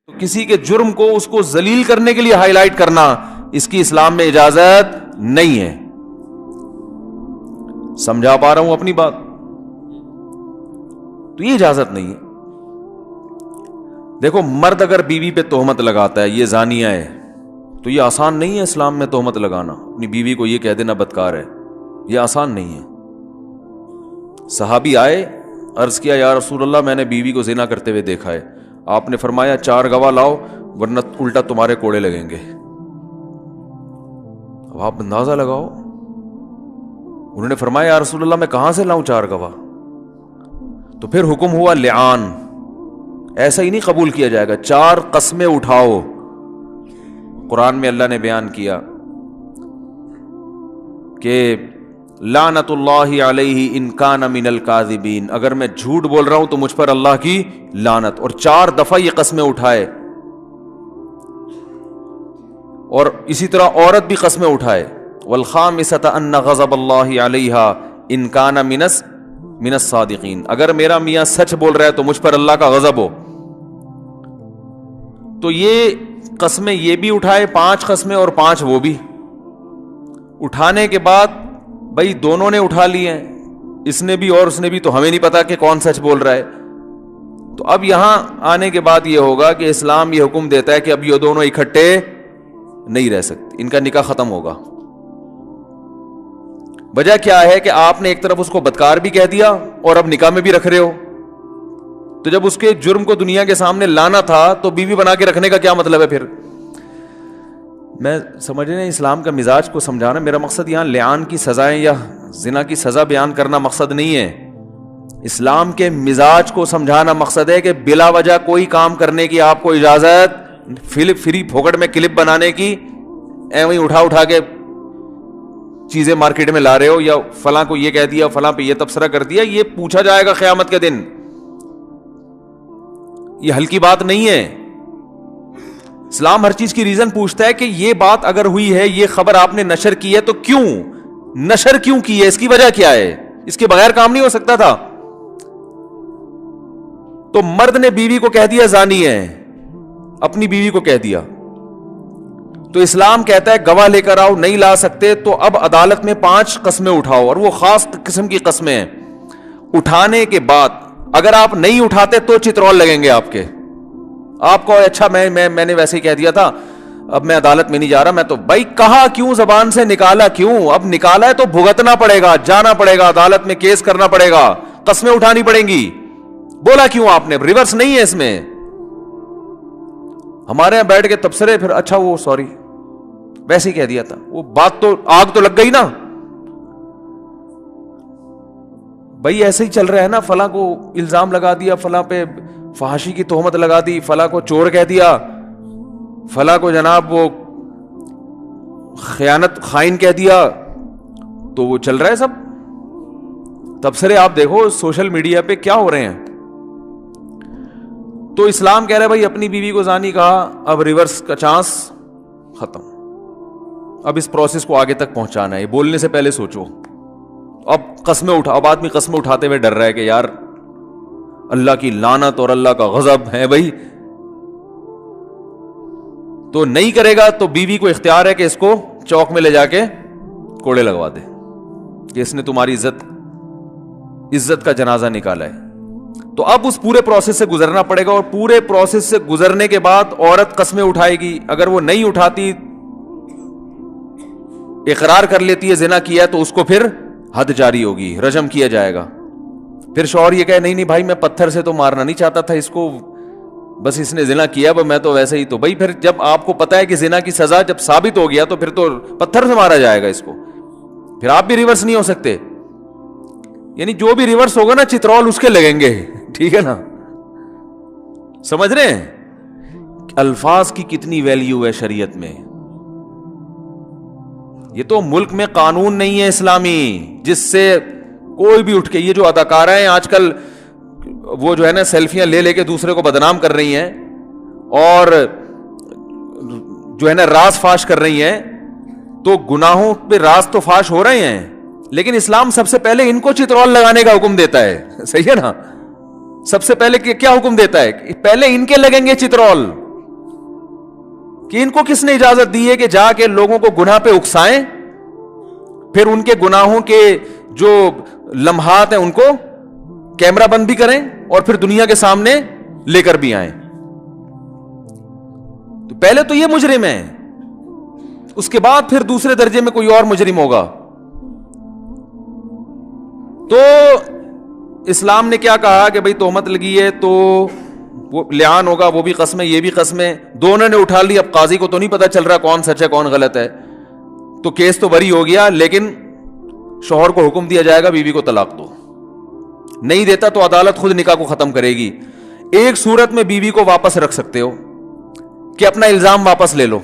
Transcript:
تو کسی کے جرم کو اس کو ذلیل کرنے کے لیے ہائی لائٹ کرنا اس کی اسلام میں اجازت نہیں ہے. سمجھا پا رہا ہوں اپنی بات؟ تو یہ اجازت نہیں ہے. دیکھو مرد اگر بیوی پہ تہمت لگاتا ہے یہ زانیہ ہے تو یہ آسان نہیں ہے اسلام میں تہمت لگانا. اپنی بیوی کو یہ کہہ دینا بدکار ہے، یہ آسان نہیں ہے. صحابی آئے، عرض کیا یا رسول اللہ میں نے بیوی کو زنا کرتے ہوئے دیکھا ہے. آپ نے فرمایا 4 گواہ لاؤ ورنہ الٹا تمہارے کوڑے لگیں گے. اب آپ اندازہ لگاؤ، انہوں نے فرمایا یا رسول اللہ میں کہاں سے لاؤں 4 گواہ؟ تو پھر حکم ہوا لعان. ایسا ہی نہیں قبول کیا جائے گا، 4 قسمیں اٹھاؤ. قرآن میں اللہ نے بیان کیا کہ لعنت اللہ علیہ ان کان من الکاذبین، اگر میں جھوٹ بول رہا ہوں تو مجھ پر اللہ کی لعنت. اور 4 دفعہ یہ قسمیں اٹھائے. اور اسی طرح عورت بھی قسمیں اٹھائے والخامسۃ ان غضب اللہ علیہا ان کان من الصادقین، اگر میرا میاں سچ بول رہا ہے تو مجھ پر اللہ کا غضب ہو. تو یہ قسمیں یہ بھی اٹھائے، 5 قسمیں اور 5 وہ بھی. اٹھانے کے بعد بھائی دونوں نے اٹھا لی ہیں، اس نے بھی اور اس نے بھی، تو ہمیں نہیں پتا کہ کون سچ بول رہا ہے. تو اب یہاں آنے کے بعد یہ ہوگا کہ اسلام یہ حکم دیتا ہے کہ اب یہ دونوں اکٹھے نہیں رہ سکتے، ان کا نکاح ختم ہوگا. وجہ کیا ہے کہ آپ نے ایک طرف اس کو بدکار بھی کہہ دیا اور اب نکاح میں بھی رکھ رہے ہو. تو جب اس کے جرم کو دنیا کے سامنے لانا تھا تو بیوی بنا کے رکھنے کا کیا مطلب ہے پھر؟ میں سمجھ رہے ہیں اسلام کا مزاج کو سمجھانا. میرا مقصد یہاں لعان کی سزائیں یا زنا کی سزا بیان کرنا مقصد نہیں ہے. اسلام کے مزاج کو سمجھانا مقصد ہے کہ بلا وجہ کوئی کام کرنے کی آپ کو اجازت، فری پھوکٹ میں کلپ بنانے کی، ایویں اٹھا کے چیزیں مارکیٹ میں لا رہے ہو، یا فلاں کو یہ کہہ دیا، فلاں پہ یہ تبصرہ کر دیا. یہ پوچھا جائے گا قیامت کے دن. یہ ہلکی بات نہیں ہے. اسلام ہر چیز کی ریزن پوچھتا ہے کہ یہ بات اگر ہوئی ہے، یہ خبر آپ نے نشر کی ہے تو کیوں نشر کیوں کی ہے، اس کی وجہ کیا ہے؟ اس کے بغیر کام نہیں ہو سکتا تھا. تو مرد نے بیوی کو کہہ دیا زانی ہے، اپنی بیوی کو کہہ دیا، تو اسلام کہتا ہے گواہ لے کر آؤ. نہیں لا سکتے تو اب عدالت میں 5 قسمیں اٹھاؤ، اور وہ خاص قسم کی قسمیں ہیں. اٹھانے کے بعد اگر آپ نہیں اٹھاتے تو چترول لگیں گے آپ کے. آپ کو اچھا میں نے ویسے ہی کہہ دیا تھا، اب میں عدالت میں نہیں جا رہا. میں تو بھائی کہا کیوں، زبان سے نکالا کیوں؟ اب نکالا ہے تو بھگتنا پڑے گا، جانا پڑے گا، عدالت میں کیس کرنا پڑے گا، قسمیں اٹھانی پڑیں گی. بولا کیوں آپ نے؟ ریورس نہیں ہے اس میں. ہمارے یہاں بیٹھ کے تبصرے، پھر اچھا وہ سوری ویسے ہی کہہ دیا تھا. وہ بات تو آگ تو لگ گئی نا بھائی. ایسے ہی چل رہا ہے نا، فلاں کو الزام لگا دیا، فلاں پہ فحاشی کی تہمت لگا دی، فلاں کو چور کہہ دیا، فلاں کو جناب وہ خائن کہہ دیا، تو وہ چل رہا ہے سب. تبصرے آپ دیکھو سوشل میڈیا پہ کیا ہو رہے ہیں. تو اسلام کہہ رہا ہے بھائی اپنی بیوی کو زانی کہا، اب ریورس کا چانس ختم. اب اس پروسیس کو آگے تک پہنچانا ہے. بولنے سے پہلے سوچو. اب قسمیں اٹھا، اب آدمی قسمیں اٹھاتے ہوئے ڈر رہا ہے کہ یار اللہ کی لعنت اور اللہ کا غضب ہے بھائی. تو نہیں کرے گا تو بیوی کو اختیار ہے کہ اس کو چوک میں لے جا کے کوڑے لگوا دے کہ اس نے تمہاری عزت کا جنازہ نکالا ہے. تو اب اس پورے پروسیس سے گزرنا پڑے گا، اور پورے پروسیس سے گزرنے کے بعد عورت قسمیں اٹھائے گی. اگر وہ نہیں اٹھاتی، اقرار کر لیتی ہے زنا کیا ہے، تو اس کو پھر حد جاری ہوگی، رجم کیا جائے گا. پھر شوہر یہ کہے نہیں بھائی میں پتھر سے تو مارنا نہیں چاہتا تھا اس کو، بس اس نے زنا کیا، میں تو ویسے ہی. تو بھائی پھر جب آپ کو پتا ہے کہ زنا کی سزا جب ثابت ہو گیا تو پھر تو پتھر سے مارا جائے گا اس کو. پھر آپ بھی ریورس نہیں ہو سکتے. یعنی جو بھی ریورس ہوگا نا چترول اس کے لگیں گے. ٹھیک ہے نا؟ سمجھ رہے ہیں الفاظ کی کتنی ویلیو ہے شریعت میں. یہ تو ملک میں قانون نہیں ہے اسلامی جس سے کوئی بھی اٹھ کے، یہ جو اداکارہ ہیں آج کل وہ جو ہے نا سیلفیاں لے کے دوسرے کو بدنام کر رہی ہیں اور جو ہے نا راز فاش کر رہی ہیں، تو گناہوں پہ راز تو فاش ہو رہے ہیں، لیکن اسلام سب سے پہلے ان کو چترول لگانے کا حکم دیتا ہے. صحیح ہے نا؟ سب سے پہلے کیا حکم دیتا ہے؟ پہلے ان کے لگیں گے چترول. کہ ان کو کس نے اجازت دی ہے کہ جا کے لوگوں کو گناہ پہ اکسائیں, پھر ان کے گناہوں کے جو لمحات ہیں ان کو کیمرہ بند بھی کریں اور پھر دنیا کے سامنے لے کر بھی آئیں. تو پہلے تو یہ مجرم ہے, اس کے بعد پھر دوسرے درجے میں کوئی اور مجرم ہوگا. تو اسلام نے کیا کہا کہ بھئی تہمت لگی ہے تو وہ لعان ہوگا, وہ بھی قسم ہے یہ بھی قسم ہے, دونوں نے اٹھا لی. اب قاضی کو تو نہیں پتا چل رہا کون سچ ہے کون غلط ہے, تو کیس تو بری ہو گیا, لیکن شوہر کو حکم دیا جائے گا بیوی کو طلاق دو. نہیں دیتا تو عدالت خود نکاح کو ختم کرے گی. ایک صورت میں بیوی کو واپس رکھ سکتے ہو کہ اپنا الزام واپس لے لو,